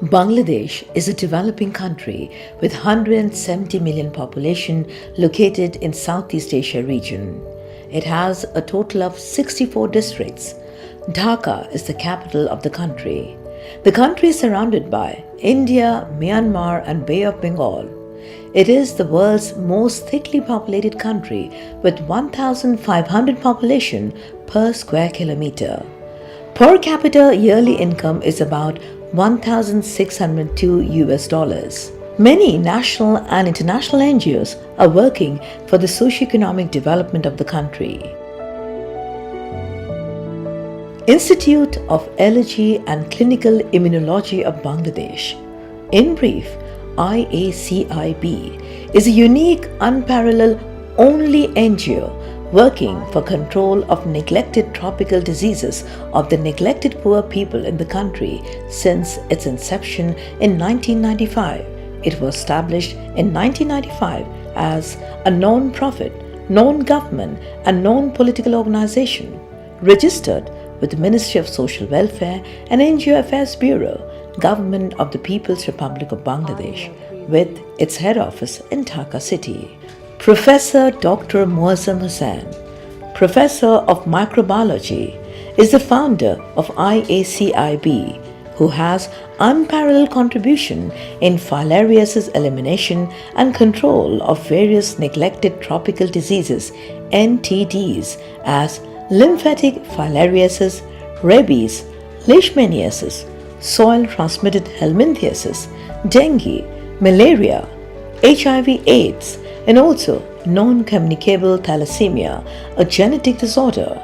Bangladesh is a developing country with 170 million population located in Southeast Asia region. It has a total of 64 districts. Dhaka is the capital of the country. The country is surrounded by India, Myanmar and Bay of Bengal. It is the world's most thickly populated country with 1,500 population per square kilometer. Per capita yearly income is about 1,602 US dollars. Many national and international NGOs are working for the socio-economic development of the country. Institute of Allergy and Clinical Immunology of Bangladesh, in brief IACIB, is a unique, unparalleled, only NGO working for control of neglected tropical diseases of the neglected poor people in the country since its inception in 1995. It was established in 1995 as a non-profit, non-government and non-political organization, registered with the Ministry of Social Welfare and NGO Affairs Bureau, Government of the People's Republic of Bangladesh, with its head office in Dhaka city. Professor Dr. Muazzam Hussain, Professor of Microbiology, is the founder of IACIB, who has unparalleled contribution in filariasis elimination and control of various neglected tropical diseases (NTDs) as lymphatic filariasis, rabies, leishmaniasis, soil-transmitted helminthiasis, dengue, malaria, HIV/AIDS, and also non-communicable thalassemia, a genetic disorder,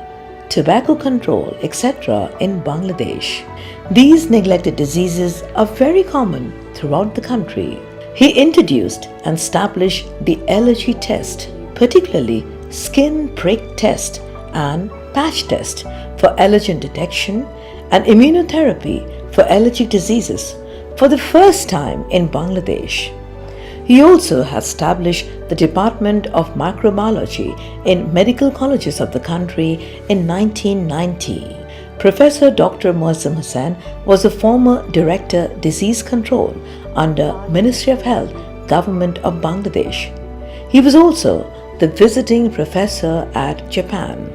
tobacco control, etc. in Bangladesh. These neglected diseases are very common throughout the country. He introduced and established the allergy test, particularly skin prick test and patch test for allergen detection and immunotherapy for allergic diseases for the first time in Bangladesh. He also has established the Department of Microbiology in medical colleges of the country in 1990. Professor Dr. Muazzam Hussain was a former Director Disease Control under Ministry of Health, Government of Bangladesh. He was also the visiting professor at Japan.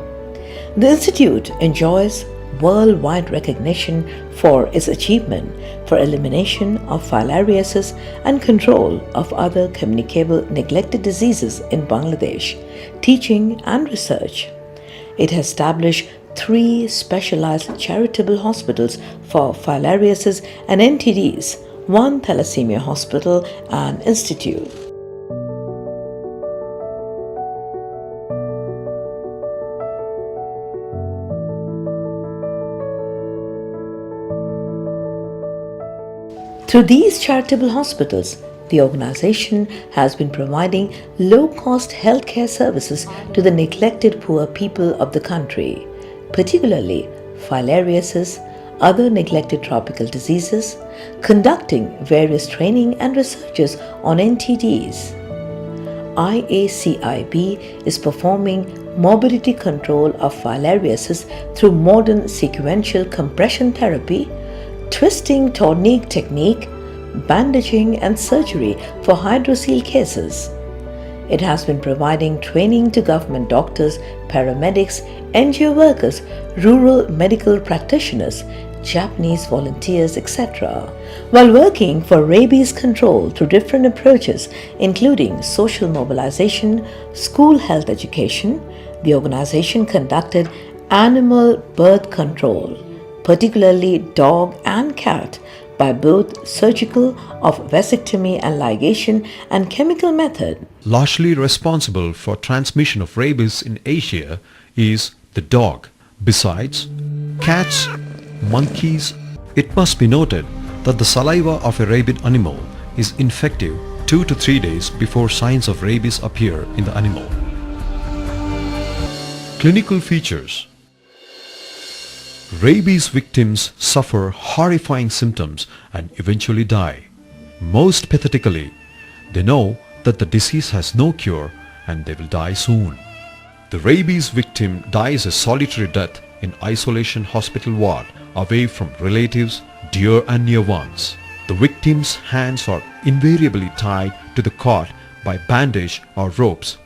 The institute enjoys worldwide recognition for its achievement for elimination of filariasis and control of other communicable neglected diseases in Bangladesh, teaching and research. It has established 3 specialized charitable hospitals for filariasis and NTDs, 1 thalassemia hospital and institute. Through these charitable hospitals, the organization has been providing low-cost healthcare services to the neglected poor people of the country, particularly filariasis, other neglected tropical diseases, conducting various training and researches on NTDs. IACIB is performing morbidity control of filariasis through modern sequential compression therapy, twisting tourniquet technique, bandaging and surgery for hydrocele cases. It has been providing training to government doctors, paramedics, NGO workers, rural medical practitioners, Japanese volunteers, etc., while working for rabies control through different approaches including social mobilization, school health education. The organization conducted animal birth control, particularly dog and cat, by both surgical of vasectomy and ligation and chemical method. Largely responsible for transmission of rabies in Asia is the dog. Besides cats, monkeys, it must be noted that the saliva of a rabid animal is infective 2 to 3 days before signs of rabies appear in the animal. Clinical features. Rabies victims suffer horrifying symptoms and eventually die. Most pathetically, they know that the disease has no cure and they will die soon. The rabies victim dies a solitary death in isolation hospital ward, away from relatives, dear and near ones. The victim's hands are invariably tied to the cot by bandage or ropes.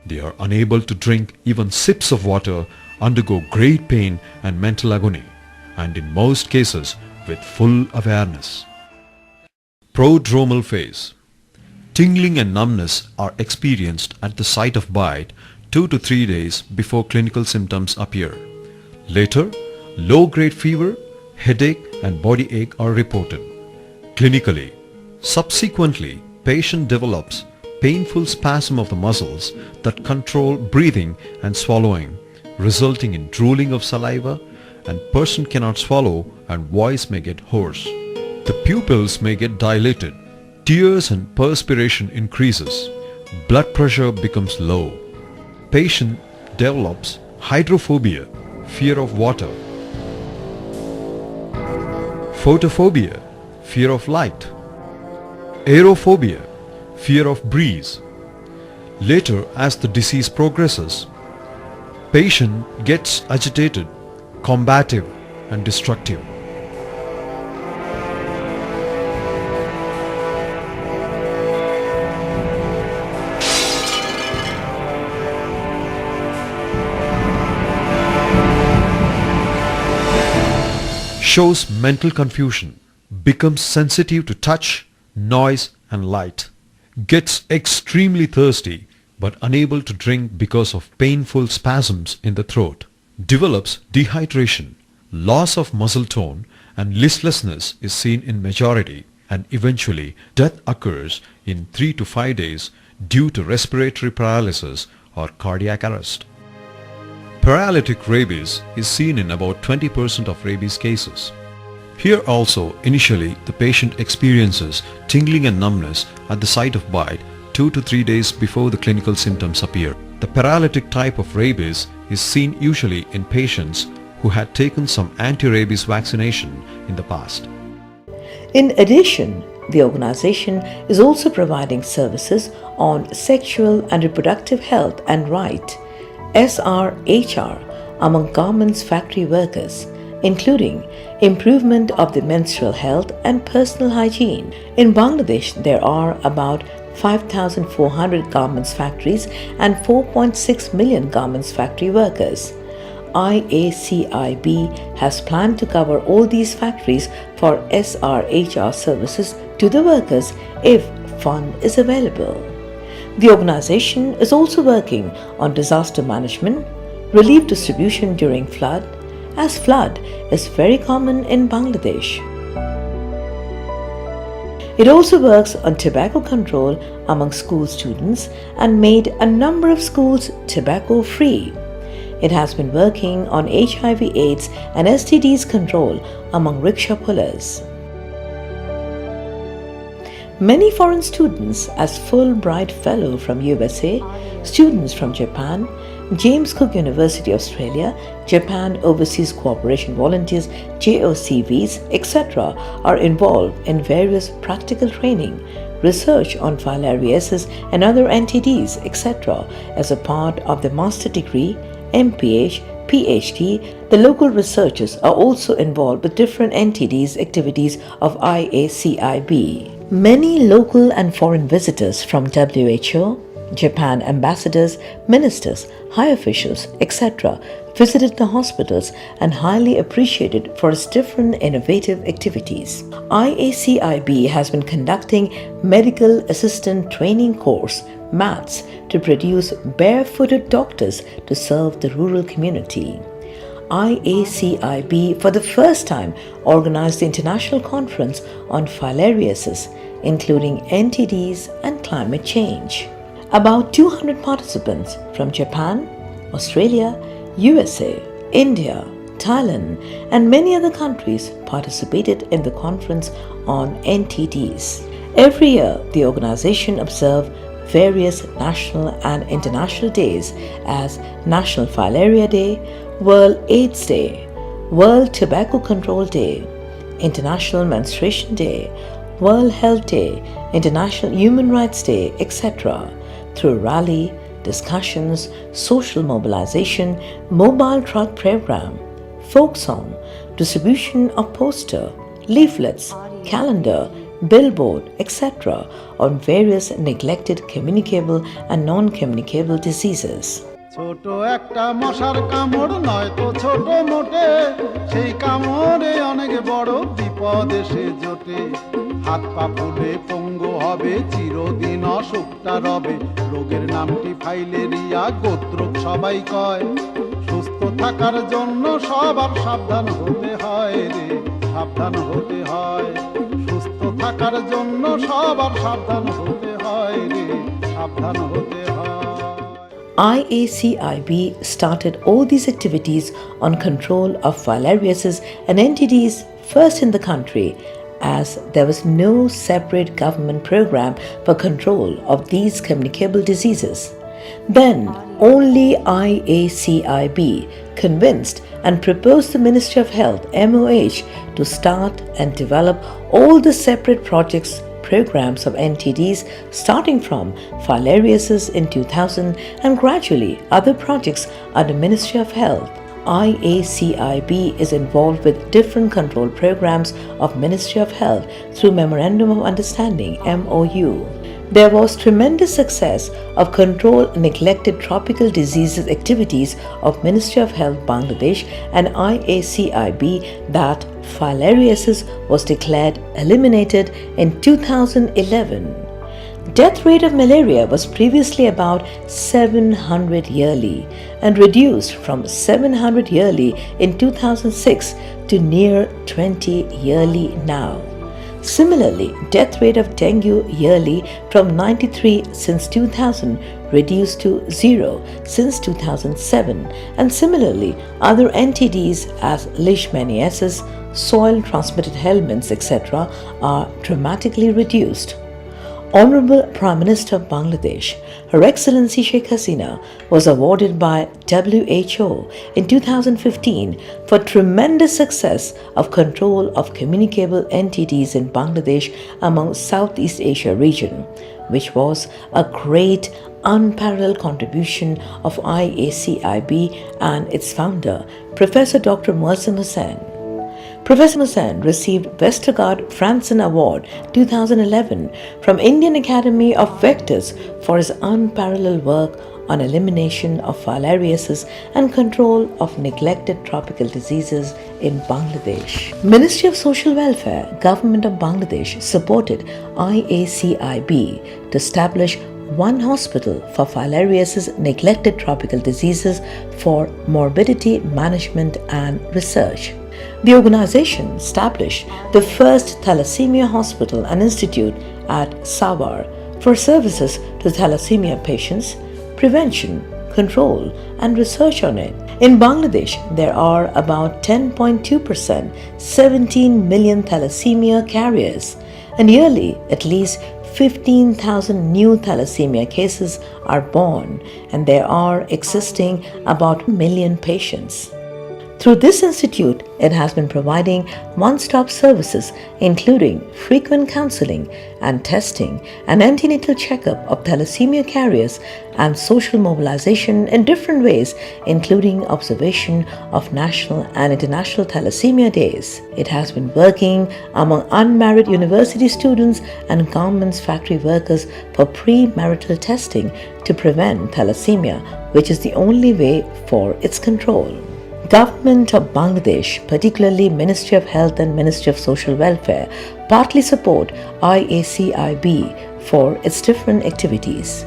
They are unable to drink even sips of water, undergo great pain and mental agony, and in most cases with full awareness. Prodromal phase. Tingling and numbness are experienced at the site of bite 2 to 3 days before clinical symptoms appear. Later, low-grade fever, headache and body ache are reported. Clinically, subsequently, patient develops painful spasm of the muscles that control breathing and swallowing, resulting in drooling of saliva, and person cannot swallow and voice may get hoarse. The pupils may get dilated. Tears and perspiration increases. Blood pressure becomes low. Patient develops hydrophobia, fear of water. Photophobia, fear of light. Aerophobia, fear of breeze. Later, as the disease progresses, patient gets agitated, combative and destructive. Shows mental confusion, becomes sensitive to touch, noise and light, gets extremely thirsty but unable to drink because of painful spasms in the throat, develops dehydration, loss of muscle tone and listlessness is seen in majority, and eventually death occurs in 3 to 5 days due to respiratory paralysis or cardiac arrest. Paralytic rabies is seen in about 20% of rabies cases. Here also, initially, the patient experiences tingling and numbness at the site of bite 2 to 3 days before the clinical symptoms appear. The paralytic type of rabies is seen usually in patients who had taken some anti-rabies vaccination in the past. In addition, the organization is also providing services on sexual and reproductive health and right (SRHR) among garments factory workers, including improvement of the menstrual health and personal hygiene. In Bangladesh, there are about 5,400 garments factories and 4.6 million garments factory workers. IACIB has planned to cover all these factories for SRHR services to the workers if fund is available. The organization is also working on disaster management, relief distribution during flood, as flood is very common in Bangladesh. It also works on tobacco control among school students and made a number of schools tobacco-free. It has been working on HIV/AIDS and STDs control among rickshaw pullers. Many foreign students as Fulbright Fellow from USA, students from Japan, James Cook University Australia, Japan Overseas Cooperation Volunteers, JOCVs, etc. are involved in various practical training, research on filariasis and other NTDs, etc. as a part of the master degree, MPH, PhD. The local researchers are also involved with different NTDs activities of IACIB. Many local and foreign visitors from WHO, Japan ambassadors, ministers, high officials, etc. visited the hospitals and highly appreciated for its different innovative activities. IACIB has been conducting medical assistant training course, MATS, to produce barefooted doctors to serve the rural community. IACIB for the first time organized the international conference on filariasis, including NTDs and climate change. About 200 participants from Japan, Australia, USA, India, Thailand, and many other countries participated in the conference on NTDs. Every year, the organization observes various national and international days as National Filaria Day, World AIDS Day, World Tobacco Control Day, International Menstruation Day, World Health Day, International Human Rights Day, etc. through rally, discussions, social mobilization, mobile truck program, folk song, distribution of poster, leaflets, calendar, billboard, etc. on various neglected communicable and non-communicable diseases. ছোট একটা মশার কামড় নয় তো ছোট মোটে, সেই কামড়ে অনেক বড় বিপদ এসে জোটে। হাত পা ফুলে পঙ্গু হবে, চিরদিন অসুখটা রবে। রোগের নামটি ফাইলেরিয়া, গোত্রক সবাই কয়। সুস্থ থাকার জন্য সবার সাবধান হতে হয় রে, সাবধান হতে হয়। সুস্থ থাকার জন্য সবার সাবধান হতে হয় রে, সাবধান হতে হয়। IACIB started all these activities on control of filariasis and NTDs first in the country, as there was no separate government program for control of these communicable diseases. Then only IACIB convinced and proposed the Ministry of Health MOH to start and develop all the separate projects, programs of NTDs, starting from filariasis in 2000 and gradually other projects under Ministry of Health. IACIB is involved with different control programs of Ministry of Health through Memorandum of Understanding MOU. There was tremendous success of control neglected tropical diseases activities of Ministry of Health Bangladesh and IACIB that filariasis was declared eliminated in 2011. Death rate of malaria was previously about 700 yearly and reduced from 700 yearly in 2006 to near 20 yearly now. Similarly, death rate of dengue yearly from 93 since 2000 reduced to 0 since 2007, and similarly other NTDs as leishmaniasis, soil transmitted helminths, etc. are dramatically reduced. Honorable Prime Minister of Bangladesh, Her Excellency Sheikh Hasina, was awarded by WHO in 2015 for tremendous success of control of communicable NTDs in Bangladesh among Southeast Asia region, which was a great unparalleled contribution of IACIB and its founder, Professor Dr. Mohsen Hussain. Professor Mohsen received Westergaard Franzen Award 2011 from Indian Academy of Vectors for his unparalleled work on elimination of filariasis and control of neglected tropical diseases in Bangladesh. Ministry of Social Welfare, Government of Bangladesh supported IACIB to establish one hospital for filariasis neglected tropical diseases for morbidity management and research. The organization established the first thalassemia hospital and institute at Savar for services to thalassemia patients, prevention, control, and research on it. In Bangladesh, there are about 10.2%, 17 million thalassemia carriers, and yearly at least 15,000 new thalassemia cases are born, and there are existing about 1 million patients. Through this institute, it has been providing one-stop services including frequent counseling and testing, an antenatal checkup of thalassemia carriers, and social mobilization in different ways, including observation of national and international thalassemia days. It has been working among unmarried university students and government's factory workers for pre-marital testing to prevent thalassemia, which is the only way for its control. Government of Bangladesh, particularly Ministry of Health and Ministry of Social Welfare, partly support IACIB for its different activities.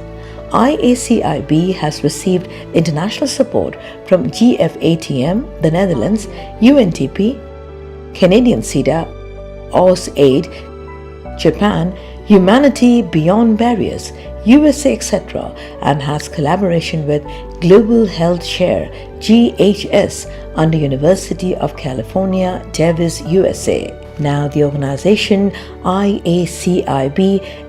IACIB has received international support from GFATM, the Netherlands, UNDP, Canadian CIDA, AusAid, Japan, Humanity Beyond Barriers, USA, etc., and has collaboration with Global Health Share GHS under University of California, Davis, USA. Now the organization IACIB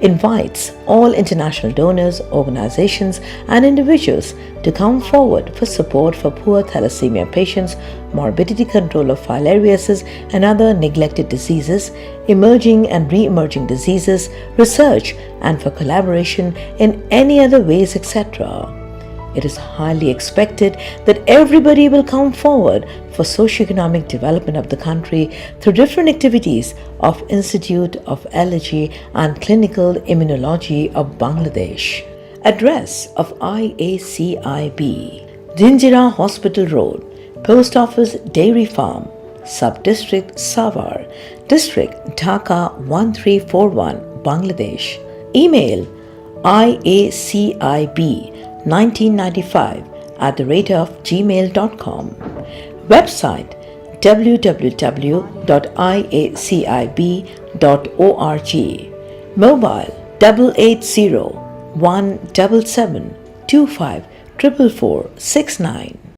invites all international donors, organizations, and individuals to come forward for support for poor thalassemia patients, morbidity control of filariasis and other neglected diseases, emerging and re-emerging diseases, research, and for collaboration in any other ways, etc. it is highly expected that everybody will come forward for socio-economic development of the country through different activities of Institute of Allergy and Clinical Immunology of Bangladesh. Address of IACIB: Zinzira Hospital Road, Post Office Dairy Farm, Sub-District Savar, District Dhaka 1341, Bangladesh. Email iacib1995@gmail.com. Website www.iacib.org. Mobile 880 177 25 444 69.